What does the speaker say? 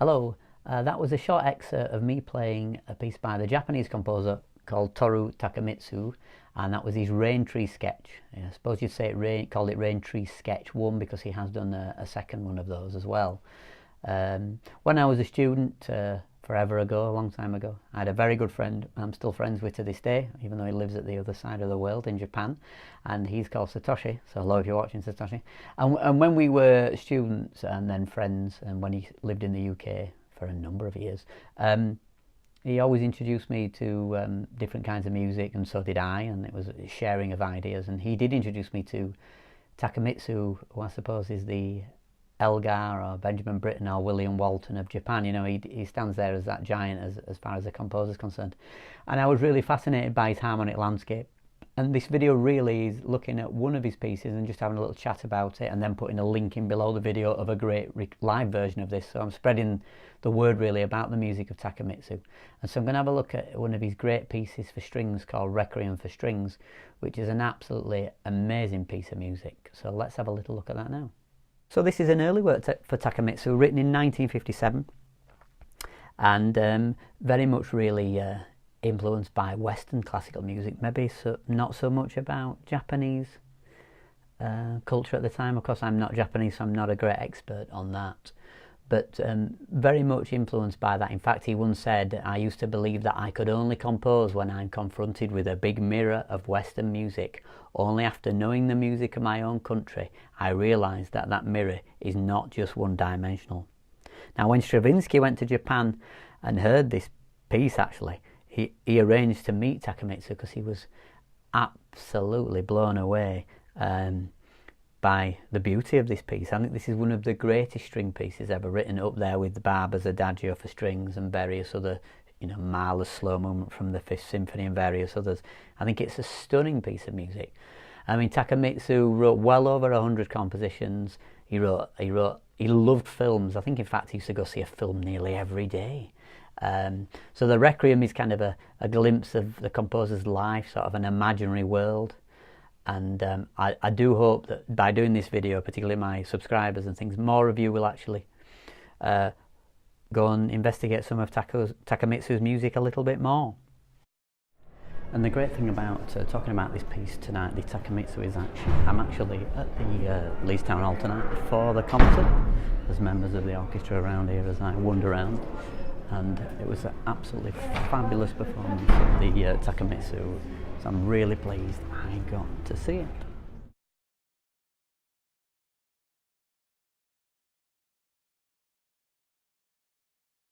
Hello, that was a short excerpt of me playing a piece by the Japanese composer called Toru Takemitsu, and that was his Rain Tree sketch. I suppose you'd say called it Rain Tree Sketch 1 because he has done a second one of those as well. When I was a student, forever ago, a long time ago, I had a very good friend I'm still friends with to this day, even though he lives at the other side of the world in Japan, and he's called Satoshi, so hello if you're watching, Satoshi. And when we were students and then friends, and when he lived in the UK for a number of years, he always introduced me to different kinds of music, and so did I, and it was a sharing of ideas. And he did introduce me to Takemitsu, who I suppose is the Elgar or Benjamin Britten or William Walton of Japan. You know, he stands there as that giant as far as the composer is concerned. And I was really fascinated by his harmonic landscape. And this video really is looking at one of his pieces and just having a little chat about it, and then putting a link in below the video of a great live version of this. So I'm spreading the word really about the music of Takemitsu. And so I'm going to have a look at one of his great pieces for strings called Requiem for Strings, which is an absolutely amazing piece of music. So let's have a little look at that now. So this is an early work for Takemitsu, written in 1957, and very much really influenced by Western classical music, maybe not so much about Japanese culture at the time. Of course, I'm not Japanese, so I'm not a great expert on that, but very much influenced by that. In fact, he once said, "I used to believe that I could only compose when I'm confronted with a big mirror of Western music. Only after knowing the music of my own country, I realised that that mirror is not just one-dimensional." Now, when Stravinsky went to Japan and heard this piece, actually, he arranged to meet Takemitsu because he was absolutely blown away by the beauty of this piece. I think this is one of the greatest string pieces ever written, up there with the Barber's Adagio for strings and various other, you know, Mahler's Slow Movement from the Fifth Symphony and various others. I think it's a stunning piece of music. I mean, Takemitsu wrote well over 100 compositions. He loved films. I think, in fact, he used to go see a film nearly every day. So the Requiem is kind of a glimpse of the composer's life, sort of an imaginary world. And I do hope that by doing this video, particularly my subscribers and things, more of you will actually go and investigate some of Takemitsu's music a little bit more. And the great thing about talking about this piece tonight, the Takemitsu, is I'm actually at the Leeds Town Hall tonight for the concert. There's members of the orchestra around here as I wander around, and it was an absolutely fabulous performance of the Takemitsu. So I'm really pleased I got to see it.